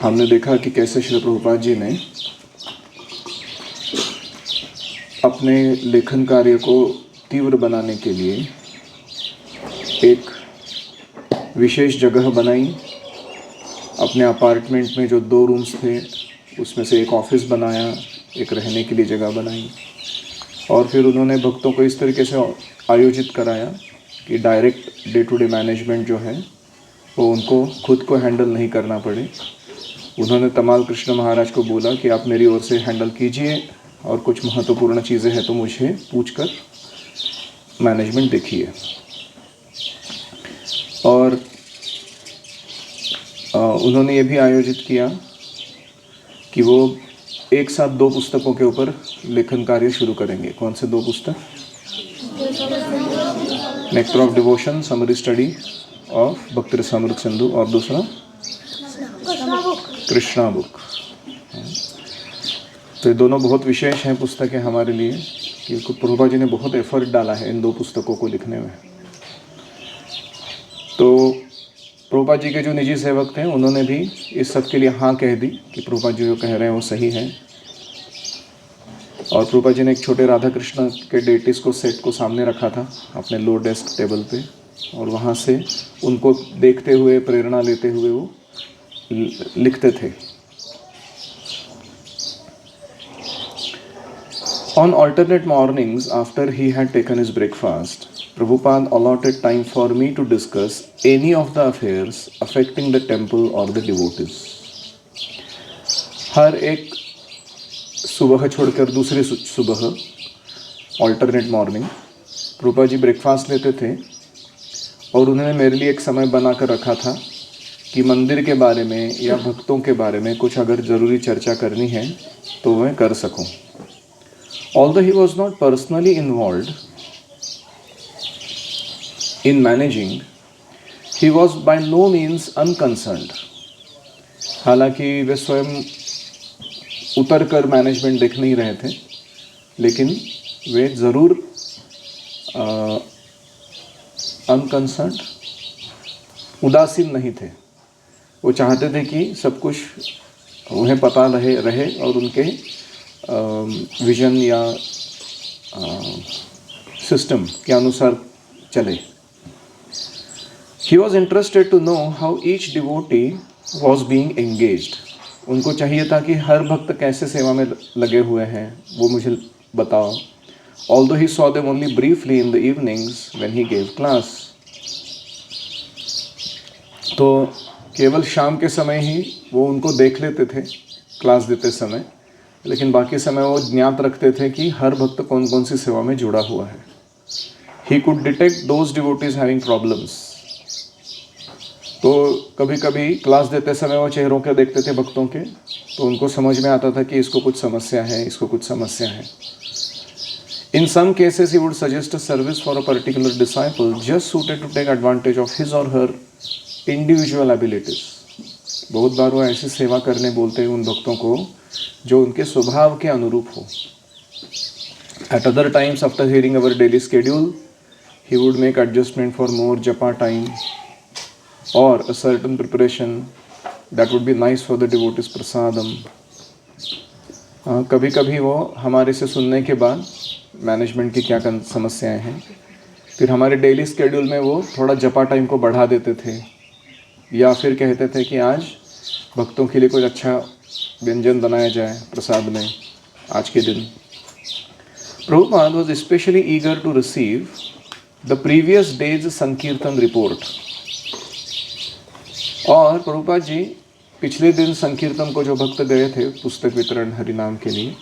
हमने देखा कि कैसे श्री प्रभुपाद जी ने अपने लेखन कार्य को तीव्र बनाने के लिए एक विशेष जगह बनाई। अपने अपार्टमेंट में जो 2 रूम्स थे उसमें से एक ऑफिस बनाया, एक रहने के लिए जगह बनाई, और फिर उन्होंने भक्तों को इस तरीके से आयोजित कराया कि direct day to day management जो है वो उनको खुद को हैंडल नहीं करना पड़े। उन्होंने तमाल कृष्ण महाराज को बोला कि आप मेरी ओर से हैंडल कीजिए और कुछ महत्वपूर्ण चीज़ें हैं तो मुझे पूछकर मैनेजमेंट देखिए। और उन्होंने ये भी आयोजित किया कि वो एक साथ 2 पुस्तकों के ऊपर लेखन कार्य शुरू करेंगे। कौन से 2 पुस्तक? Nectar of devotion, summary study of भक्ति रसामृत सिंधु, और दूसरा कृष्णा बुक। तो ये दोनों बहुत विशेष हैं पुस्तकें हमारे लिए, क्योंकि प्रभुपाद जी ने बहुत एफर्ट डाला है इन 2 पुस्तकों को लिखने में। तो प्रभुपाद जी के जो निजी सेवक थे उन्होंने भी इस सब के लिए हाँ कह दी कि प्रभुपाद जी जो कह रहे हैं वो सही है। और प्रभुपाद जी ने एक छोटे राधा कृष्ण के डेटिस को सेट को सामने रखा था अपने लो डेस्क टेबल पे, और वहाँ से उनको देखते हुए प्रेरणा लेते हुए वो लिखते थे। On alternate mornings after he had taken his breakfast, Prabhupada allotted time for me to discuss any of the affairs affecting the temple or the devotees. हर एक सुबह छोड़कर दूसरी सुबह, alternate morning, Prabhupada ji breakfast लेते थे और उन्होंने मेरे लिए एक समय बना कर रखा था कि मंदिर के बारे में या भक्तों के बारे में कुछ अगर ज़रूरी चर्चा करनी है तो मैं कर सकूं। Although he was not personally involved in managing, he was by no means unconcerned. हालांकि वे स्वयं उतर कर मैनेजमेंट देख नहीं रहे थे, लेकिन वे ज़रूर अनकंसर्न्ड, उदासीन नहीं थे। वो चाहते थे कि सब कुछ उन्हें पता रहे और उनके विजन या सिस्टम के अनुसार चले। He was interested to know how each devotee was being engaged. उनको चाहिए था कि हर भक्त कैसे सेवा में लगे हुए हैं वो मुझे बताओ। Although he saw them only briefly in the evenings when he gave class. तो केवल शाम के समय ही वो उनको देख लेते थे क्लास देते समय, लेकिन बाकी समय वो ज्ञात रखते थे कि हर भक्त कौन कौन सी सेवा में जुड़ा हुआ है। He could detect those devotees having problems. तो कभी कभी क्लास देते समय वो चेहरों के देखते थे भक्तों के, तो उनको समझ में आता था कि इसको कुछ समस्या है, इसको कुछ समस्या है। In some cases he would suggest a service for a particular disciple just suited to take advantage of his or her individual abilities. बहुत बार वो ऐसी सेवा करने बोलते हैं उन भक्तों को जो उनके स्वभाव के अनुरूप हो। At other times, after hearing our daily schedule, he would make adjustment for more japa time or a certain preparation that would be nice for the devotees prasadam. कभी कभी वो हमारे से सुनने के बाद मैनेजमेंट की क्या समस्याएं हैं, फिर हमारे डेली स्केड्यूल में वो थोड़ा जपा टाइम को बढ़ा देते थे, या फिर कहते थे कि आज भक्तों के लिए कुछ अच्छा व्यंजन बनाया जाए प्रसाद में आज के दिन। Prabhupada was especially eager to receive the previous day's संकीर्तन रिपोर्ट। और प्रभुपाद जी पिछले दिन संकीर्तन को जो भक्त गए थे पुस्तक वितरण हरिनाम के लिए,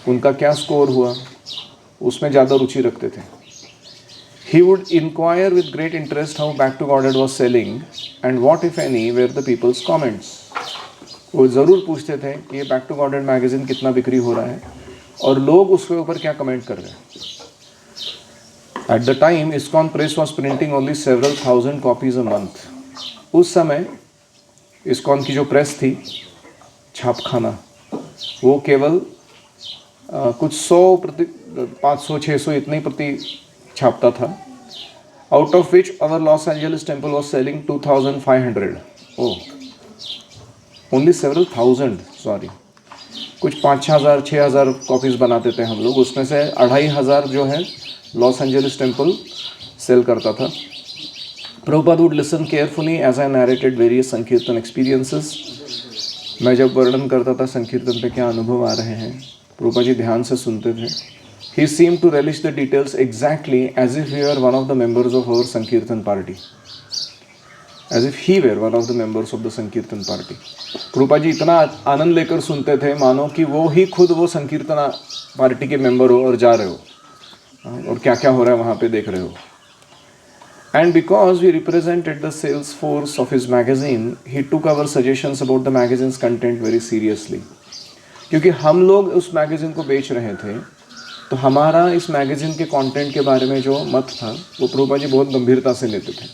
उनका क्या स्कोर हुआ उसमें ज़्यादा रुचि रखते थे। He would inquire with great interest how Back to Godhead was selling and what if any were the people's comments. वो ज़रूर पूछते थे कि ये बैक टू गॉडेड मैगज़ीन कितना बिक्री हो रहा है और लोग उसके ऊपर क्या कमेंट कर रहे हैं। At the time ISKCON press was printing only several thousand copies a month. उस समय ISKCON की जो प्रेस थी, छापखाना, वो केवल कुछ 500-600 इतने प्रति छापता था। Out of which our Los Angeles temple was selling 2500। Only several thousand, sorry, कुछ 5,000 6,000 कॉपीज़ बनाते थे हम लोग, उसमें से 2,500 जो है लॉस एंजलिस टेम्पल सेल करता था. Prabhupada would listen carefully as I narrated various sankirtan experiences. मैं जब वर्णन करता था संकीर्तन पे क्या अनुभव आ रहे हैं, प्रभुपाद जी ध्यान से सुनते थे. He seemed to relish the details exactly as if he were one of the members of our Sankirtan party. As if he were one of the members of the Sankirtan party. Prabhupada ji इतना आनंद लेकर सुनते थे मानो कि वो ही खुद वो संकीर्तन पार्टी के मेंबर हो और जा रहे हो और क्या क्या हो रहा है वहाँ पे देख रहे हो. And because we represented the sales force of his magazine, he took our suggestions about the magazine's content very seriously. क्योंकि हम लोग उस मैगज़ीन को बेच रहे थे, तो हमारा इस मैगज़ीन के कंटेंट के बारे में जो मत था वो प्रभुपाद जी बहुत गंभीरता से लेते थे.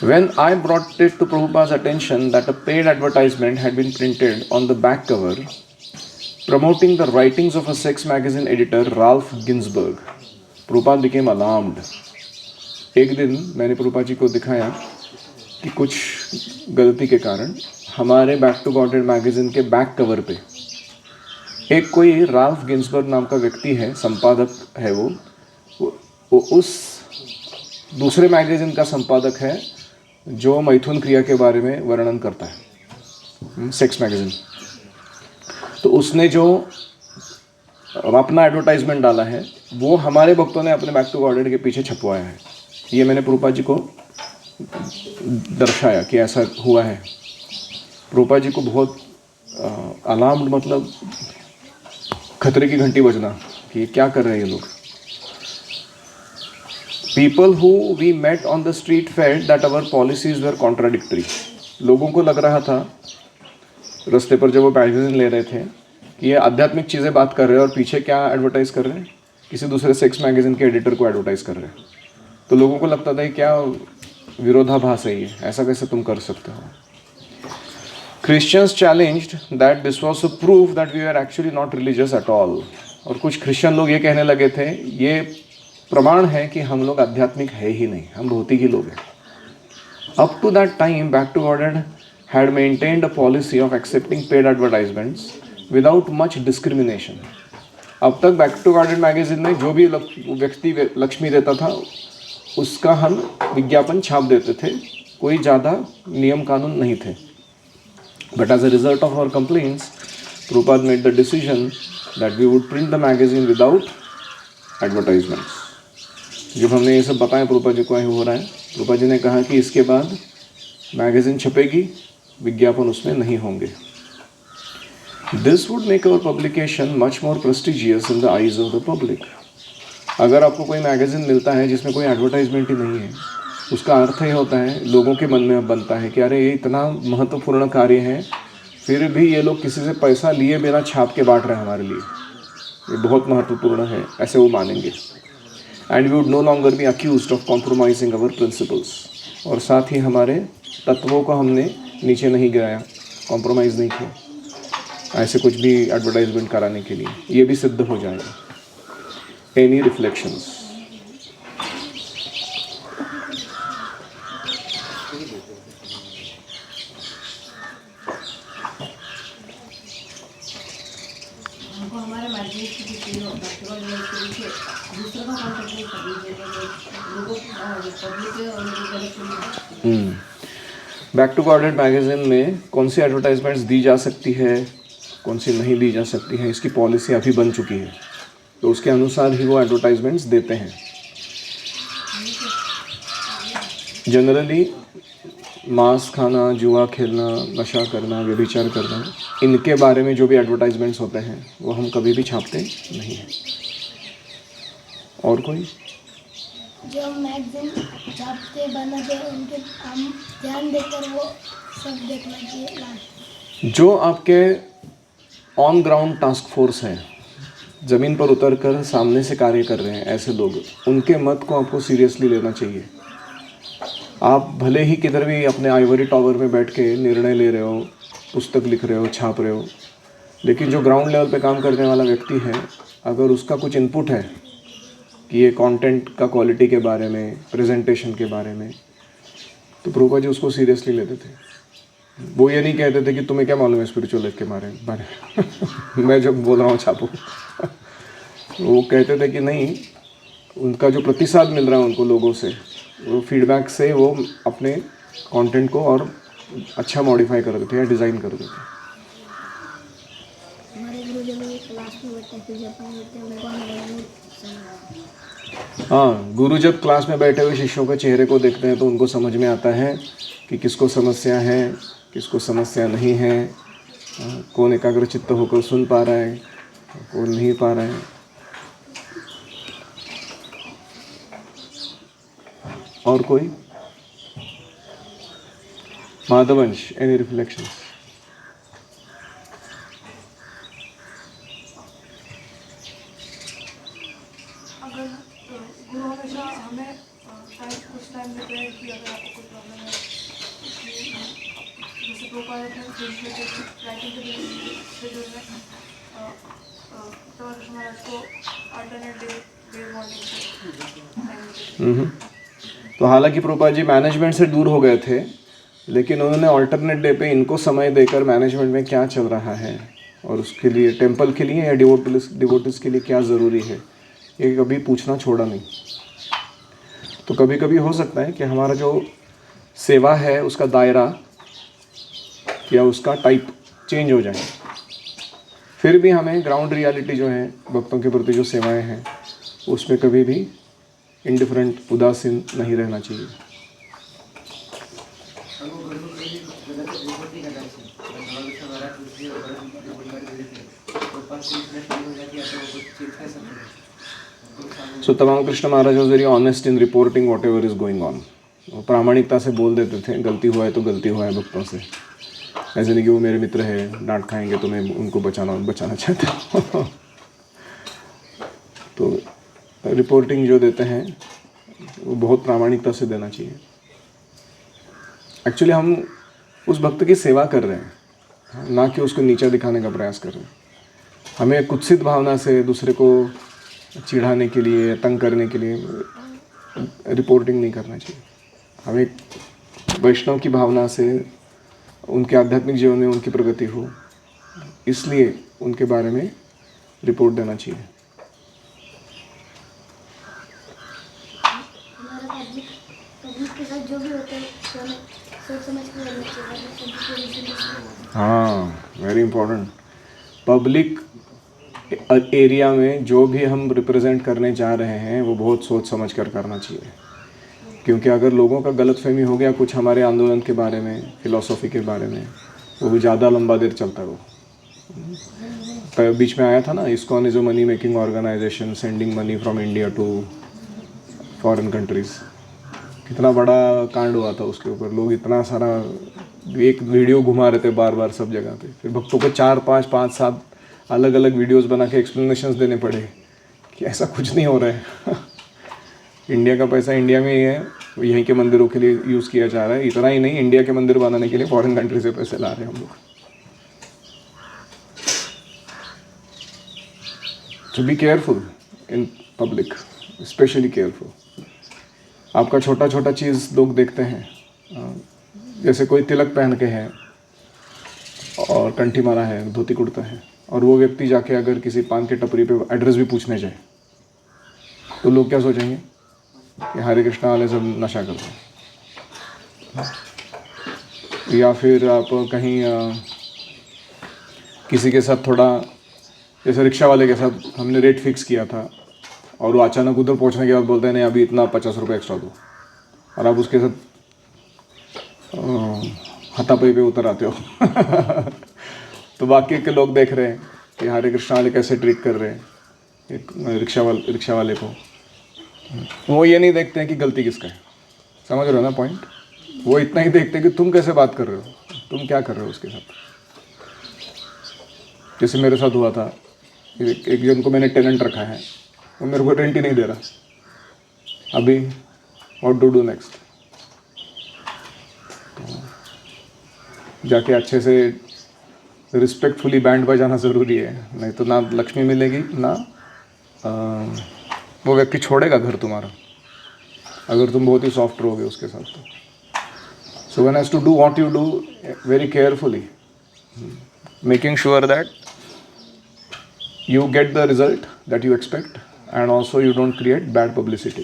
When I brought it to Prabhupada's attention that a paid advertisement had been printed on the back cover promoting the writings of a sex magazine editor Ralph Ginsburg, Prabhupada became alarmed. एक दिन मैंने प्रभुपाद जी को दिखाया कि कुछ गलती के कारण हमारे बैक टू गॉडेड मैगज़ीन के बैक कवर पे एक कोई राल्फ गिन्सबर्ग नाम का व्यक्ति है, संपादक है वो उस दूसरे मैगज़ीन का संपादक है जो मैथुन क्रिया के बारे में वर्णन करता है, सेक्स मैगज़ीन. तो उसने जो अपना एडवर्टाइजमेंट डाला है वो हमारे भक्तों ने अपने बैक टू गॉडेड के पीछे छपवाया है. ये मैंने प्रभुपाद जी को दर्शाया कि ऐसा हुआ है. प्रभुपाद जी को बहुत अलार्म्ड, मतलब खतरे की घंटी बजना कि ये क्या कर रहे हैं ये लोग. People who we met on the street felt that our policies were contradictory. लोगों को लग रहा था रास्ते पर जब वो मैगज़ीन ले रहे थे कि ये आध्यात्मिक चीज़ें बात कर रहे हैं और पीछे क्या एडवर्टाइज कर रहे हैं, किसी दूसरे सेक्स मैगज़ीन के एडिटर को एडवर्टाइज कर रहे हैं. तो लोगों को लगता था कि क्या विरोधाभास है ये, ऐसा कैसे तुम कर सकते हो. Christians challenged that this was a proof that we were actually not religious at all. और कुछ क्रिश्चियन लोग ये कहने लगे थे ये प्रमाण है कि हम लोग आध्यात्मिक है ही नहीं, हम भौतिक ही लोग हैं. Up to that time, Back to Godhead had maintained a policy of accepting paid advertisements without much discrimination. अब तक बैक टू गॉडेड मैगज़ीन में जो भी व्यक्ति लक्ष्मी देता था उसका हम विज्ञापन छाप देते थे, कोई ज़्यादा नियम कानून नहीं थे. But as a result of our complaints, Prabhupada made the decision that we would print the magazine without advertisements. जब हमने ये सब बताया प्रभुपाद जी को हो रहा है, प्रभुपाद जी ने कहा कि इसके बाद मैगज़ीन छपेगी, विज्ञापन उसमें नहीं होंगे. This would make our publication much more prestigious in the eyes of the public. अगर आपको कोई मैगज़ीन मिलता है जिसमें कोई एडवर्टाइजमेंट ही नहीं है, उसका अर्थ ये होता है, लोगों के मन में बनता है कि अरे ये इतना महत्वपूर्ण कार्य है, फिर भी ये लोग किसी से पैसा लिए बिना छाप के बांट रहे हैं हमारे लिए, ये बहुत महत्वपूर्ण है, ऐसे वो मानेंगे. And we would no longer be accused of compromising our principles. और साथ ही हमारे तत्वों को हमने नीचे नहीं गिराया, कॉम्प्रोमाइज़ नहीं किया ऐसे कुछ भी एडवर्टाइजमेंट कराने के लिए. ये भी सिद्ध हो जाएगा. Any reflections? Back to Godhead magazine में कौन सी एडवर्टाइजमेंट्स दी जा सकती है, कौन सी नहीं दी जा सकती है, इसकी पॉलिसी अभी बन चुकी है. तो उसके अनुसार ही वो एडवर्टाइजमेंट्स देते हैं. जनरली मांस खाना, जुआ खेलना, नशा करना, व्यभिचार करना, इनके बारे में जो भी एडवर्टाइजमेंट्स होते हैं वो हम कभी भी छापते नहीं हैं. और कोई जो मैगज़ीन छापते बनाते उनके हम ध्यान देकर वो सब देखना चाहिए. जो आपके ऑन ग्राउंड टास्क फोर्स हैं, ज़मीन पर उतर कर सामने से कार्य कर रहे हैं, ऐसे लोग, उनके मत को आपको सीरियसली लेना चाहिए. आप भले ही किधर भी अपने आइवरी टावर में बैठ के निर्णय ले रहे हो, पुस्तक लिख रहे हो, छाप रहे हो, लेकिन जो ग्राउंड लेवल पे काम करने वाला व्यक्ति है, अगर उसका कुछ इनपुट है कि ये कंटेंट का क्वालिटी के बारे में, प्रेजेंटेशन के बारे में, तो प्रभुपाद जी उसको सीरियसली लेते थे. वो ये नहीं कहते थे कि तुम्हें क्या मालूम है स्पिरिचुअल लाइफ के बारे में मैं जब बोल रहा हूँ छापो वो कहते थे कि नहीं, उनका जो प्रतिसाद मिल रहा है उनको लोगों से, वो फीडबैक से वो अपने कंटेंट को और अच्छा मॉडिफाई कर देते या डिज़ाइन कर देते। हमारे गुरु जब ये क्लास में बैठते हैं, फिर जब हम बैठते हैं उनको हमारा मूड समझ। हाँ, गुरु जब क्लास में बैठे हुए शिष्यों के चेहरे को देखते हैं तो उनको समझ में आता है कि किसको समस्या है, किसको समस्या नहीं है, कौन एकाग्र चित्त होकर सुन पा रहा है, कौन नहीं पा रहा है। और कोई? माधवंश, एनी रिफ्लेक्शंस? अगर गुरु हमेशा हमें कुछ टाइम देते हैं कि अगर आपको कोई प्रॉब्लम है, जैसे प्रोपाल राइटिंग के शेड्यूल में तो कृष्ण महाराज को अल्टरनेट डे मॉर्निंग। तो हालांकि प्रभुपाद जी मैनेजमेंट से दूर हो गए थे, लेकिन उन्होंने अल्टरनेट डे पे इनको समय देकर मैनेजमेंट में क्या चल रहा है और उसके लिए टेंपल के लिए या डिवोटिस के लिए क्या ज़रूरी है, ये कभी पूछना छोड़ा नहीं। तो कभी कभी हो सकता है कि हमारा जो सेवा है उसका दायरा या उसका टाइप चेंज हो जाए, फिर भी हमें ग्राउंड रियलिटी जो है भक्तों के प्रति जो सेवाएं हैं उसमें कभी भी इंडिफरेंट, उदासीन नहीं रहना चाहिए। सो तमाम Krishna Maharaj was very honest in reporting whatever is going on. वो प्रामाणिकता से बोल देते थे, गलती हुआ है तो गलती हुआ है भक्तों से, ऐसे नहीं कि वो मेरे मित्र है डांट खाएंगे तो मैं उनको बचाना चाहता हूँ तो रिपोर्टिंग जो देते हैं वो बहुत प्रामाणिकता से देना चाहिए। एक्चुअली हम उस भक्त की सेवा कर रहे हैं, ना कि उसको नीचा दिखाने का प्रयास कर रहे हैं। हमें कुत्सित भावना से दूसरे को चिढ़ाने के लिए, तंग करने के लिए रिपोर्टिंग नहीं करना चाहिए। हमें वैष्णव की भावना से उनके आध्यात्मिक जीवन में उनकी प्रगति हो, इसलिए उनके बारे में रिपोर्ट देना चाहिए। पब्लिक के साथ जो भी होता है सोच समझ के करना चाहिए। हाँ, वेरी इम्पोर्टेंट। पब्लिक एरिया में जो भी हम रिप्रेजेंट करने जा रहे हैं वो बहुत सोच समझ कर करना चाहिए, क्योंकि अगर लोगों का गलतफहमी हो गया कुछ हमारे आंदोलन के बारे में, फिलॉसफी के बारे में, वो भी ज़्यादा लंबा देर चलता है। वो बीच में आया था ना, ISKCON is a money making organization sending money from India to foreign countries. कितना बड़ा कांड हुआ था उसके ऊपर, लोग इतना सारा एक वीडियो घुमा रहे थे बार बार सब जगह पे, फिर भक्तों को 4, 5, 5, 7 अलग अलग वीडियोस बना के एक्सप्लेनेशंस देने पड़े कि ऐसा कुछ नहीं हो रहा है इंडिया का पैसा इंडिया में ही है, यहीं के मंदिरों के लिए यूज़ किया जा रहा है। इतना ही नहीं, इंडिया के मंदिर बनाने के लिए फॉरेन कंट्री से पैसे ला रहे हैं हम लोग। तो be careful in public, specially careful. आपका छोटा छोटा चीज़ लोग देखते हैं, जैसे कोई तिलक पहन के है और कंठी मारा है, धोती कुर्ता है, और वो व्यक्ति जाके अगर किसी पान के टपरी पे एड्रेस भी पूछने जाए तो लोग क्या सोचेंगे कि हरे कृष्णा वाले सब नशा करते हैं। या फिर आप कहीं किसी के साथ थोड़ा, जैसे रिक्शा वाले के साथ हमने रेट फिक्स किया था और वो अचानक उधर पहुंचने के बाद बोलते हैं नहीं अभी इतना 50 रुपये एक्स्ट्रा दो, और आप उसके साथ हाथापाई पे उतर आते हो तो बाकी के लोग देख रहे हैं कि हरे कृष्णा वाले कैसे ट्रीट कर रहे हैं एक रिक्शा वाले को। वो ये नहीं देखते हैं कि गलती किसका है, समझ रहे हो ना पॉइंट। वो इतना ही देखते हैं कि तुम कैसे बात कर रहे हो, तुम क्या कर रहे हो उसके साथ। जैसे मेरे साथ हुआ था, एक जन को मैंने टेनेंट रखा है, वो मेरे को रेंट ही नहीं दे रहा। अभी व्हाट टू डू नेक्स्ट? जाके अच्छे से रिस्पेक्टफुली बैंड बजाना ज़रूरी है, नहीं तो ना लक्ष्मी मिलेगी ना वो व्यक्ति छोड़ेगा घर तुम्हारा, अगर तुम बहुत ही सॉफ्ट रहोगे उसके साथ। तो So one has to do what you do very carefully, making sure that you get the result that you expect and also you don't create bad publicity.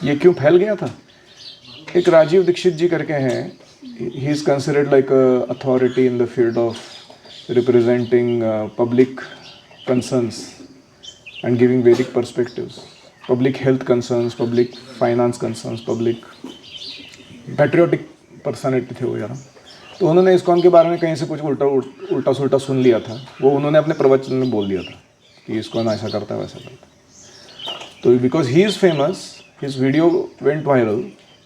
ये क्यों फैल गया था? एक राजीव दीक्षित जी करके हैं, he is considered like authority in the field of representing public concerns and giving Vedic perspectives, public health concerns, public finance concerns, public patriotic personality थे वो यार। तो उन्होंने ISKCON के बारे में कहीं से कुछ उल्टा सुल्टा सुन लिया था, वो उन्होंने अपने प्रवचन में बोल दिया था कि ISKCON ऐसा करता है वैसा करता है। तो because he is famous, his video went viral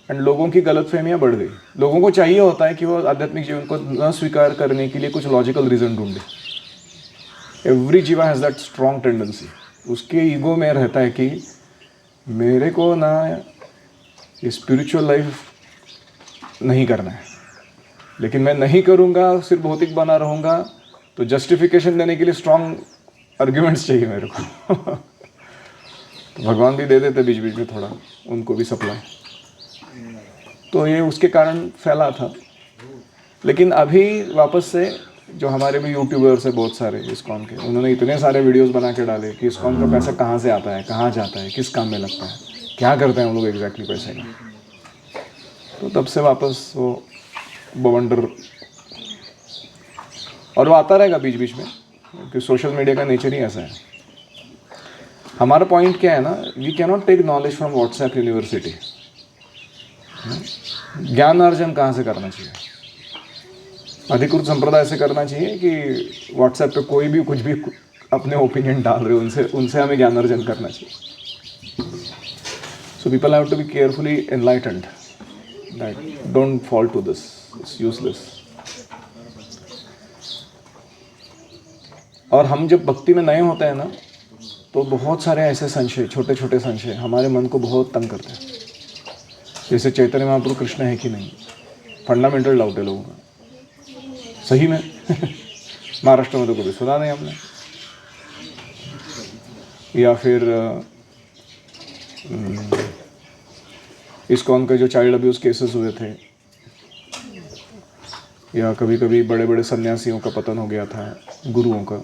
and लोगों की गलतफहमियां बढ़ गई। लोगों को चाहिए होता है कि वो आध्यात्मिक जीवन को न स्वीकार करने के लिए कुछ लॉजिकल रीज़न ढूंढे। एवरी जीवा हैज़ दैट स्ट्रॉन्ग टेंडेंसी। उसके ईगो में रहता है कि मेरे को ना स्पिरिचुअल लाइफ नहीं करना है, लेकिन मैं नहीं करूँगा, सिर्फ भौतिक बना रहूँगा, तो जस्टिफिकेशन देने के लिए स्ट्रॉन्ग आर्ग्यूमेंट्स चाहिए मेरे को। तो भगवान भी दे देते बीच बीच में थोड़ा उनको भी सप्लाई। तो ये उसके कारण फैला था। लेकिन अभी वापस से जो हमारे भी यूट्यूबर्स हैं बहुत सारे ISKCON के, उन्होंने इतने सारे वीडियोस बना के डाले कि ISKCON का पैसा कहाँ से आता है, कहाँ जाता है, किस काम में लगता है, क्या करते हैं हम लोग एग्जैक्टली पैसे का। तो तब से वापस वो बवंडर, और वो आता रहेगा बीच बीच में, क्योंकि सोशल मीडिया का नेचर ही ऐसा है। हमारा पॉइंट क्या है ना, we can not take knowledge from WhatsApp university. ज्ञान अर्जन कहाँ से करना चाहिए? अधिकृत संप्रदाय से करना चाहिए कि व्हाट्सएप पे कोई भी कुछ भी अपने ओपिनियन डाल रहे हो, उनसे हमें ज्ञान अर्जन करना चाहिए। So people have to be carefully enlightened that don't fall to this, it's useless. और हम जब भक्ति में नए होते हैं ना, तो बहुत सारे ऐसे संशय, छोटे छोटे संशय हमारे मन को बहुत तंग करते हैं। जैसे चैतन्य महाप्रभु कृष्ण है कि नहीं, फंडामेंटल डाउट है लोगों का, सही में। महाराष्ट्र में तो कभी सुना नहीं हमने। या फिर ISKCON के जो चाइल्ड अब्यूज़ केसेस हुए थे, या कभी कभी बड़े बड़े सन्यासियों का पतन हो गया था, गुरुओं का,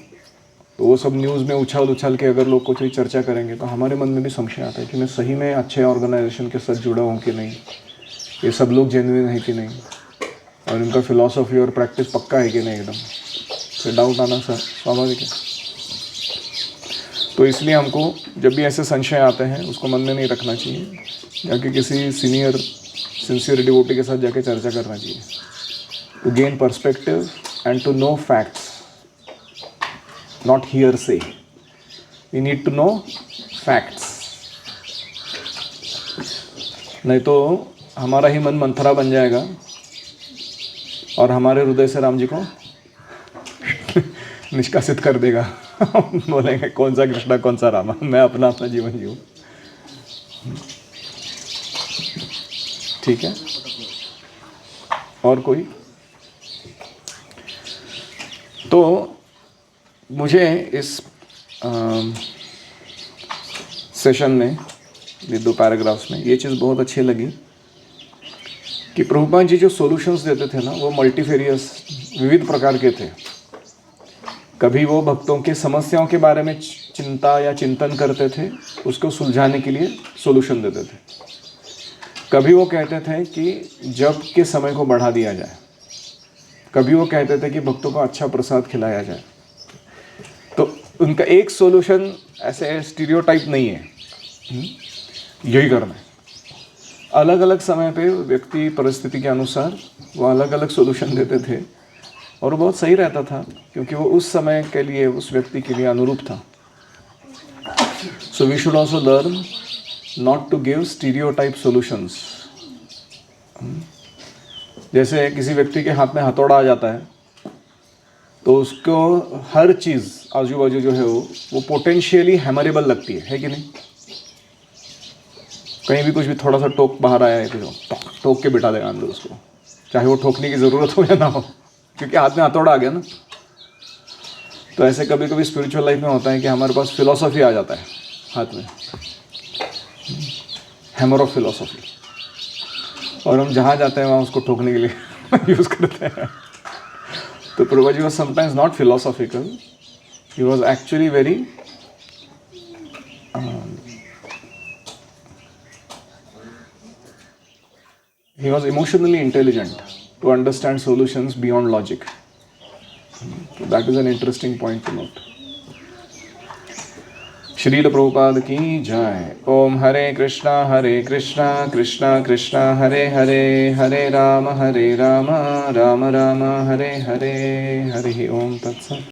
तो वो सब न्यूज़ में उछाल के अगर लोग कुछ चर्चा करेंगे तो हमारे मन में भी संशय आता है कि मैं सही में अच्छे ऑर्गेनाइजेशन के साथ जुड़ा हूँ कि नहीं, ये सब लोग जेन्युइन है कि नहीं, और इनका फिलॉसफी और प्रैक्टिस पक्का है कि नहीं एकदम। तो डाउट आना सर स्वाभाविक है। तो इसलिए हमको जब भी ऐसे संशय आते हैं उसको मन में नहीं रखना चाहिए, जाके किसी सीनियर सिंसियर डिवोटी के साथ जाके चर्चा करना चाहिए, to gain perspective and to know facts, not hearsay. We need to know facts. नहीं तो हमारा ही मन मंथरा बन जाएगा और हमारे हृदय से राम जी को निष्कासित कर देगा। बोलेंगे कौन सा कृष्णा कौन सा रामा, मैं अपना जीवन जीऊँ। ठीक है, और कोई? तो मुझे इस सेशन में, ये 2 पैराग्राफ्स में, ये चीज़ बहुत अच्छी लगी कि प्रभुपाद जी जो सॉल्यूशंस देते थे ना, वो मल्टीफेरियस, विविध प्रकार के थे। कभी वो भक्तों के समस्याओं के बारे में चिंता या चिंतन करते थे, उसको सुलझाने के लिए सॉल्यूशन देते थे। कभी वो कहते थे कि जप के समय को बढ़ा दिया जाए, कभी वो कहते थे कि भक्तों को अच्छा प्रसाद खिलाया जाए। तो उनका एक सॉल्यूशन ऐसे स्टीरियोटाइप नहीं है, यही करना है। अलग अलग समय पे व्यक्ति परिस्थिति के अनुसार वो अलग अलग सॉल्यूशन देते थे, और वो बहुत सही रहता था, क्योंकि वो उस समय के लिए, उस व्यक्ति के लिए अनुरूप था। So we should also learn not to give stereotype solutions. जैसे किसी व्यक्ति के हाथ में हथौड़ा आ जाता है, तो उसको हर चीज़ आजू बाजू जो है वो पोटेंशियली हैमरेबल लगती है कि नहीं? कहीं भी कुछ भी थोड़ा सा टोक बाहर आया है तो टोक के बिठा देगा अंदर उसको, चाहे वो ठोकने की ज़रूरत हो या ना हो, क्योंकि हाथ में हथौड़ा आ गया ना। तो ऐसे कभी कभी स्पिरिचुअल लाइफ में होता है कि हमारे पास फिलॉसफी आ जाता है हाथ में, हैमर ऑफ फिलॉसफी, और हम जहाँ जाते हैं वहाँ उसको ठोकने के लिए यूज़ करते हैं। तो प्रभुजी was sometimes not philosophical, he was actually very he was emotionally intelligent to understand solutions beyond logic. So that is an interesting point to note. Srila Prabhupada की जय। ओम हरे कृष्णा कृष्णा कृष्णा हरे हरे, हरे राम राम राम हरे हरे, हरि ओम तत्सत्।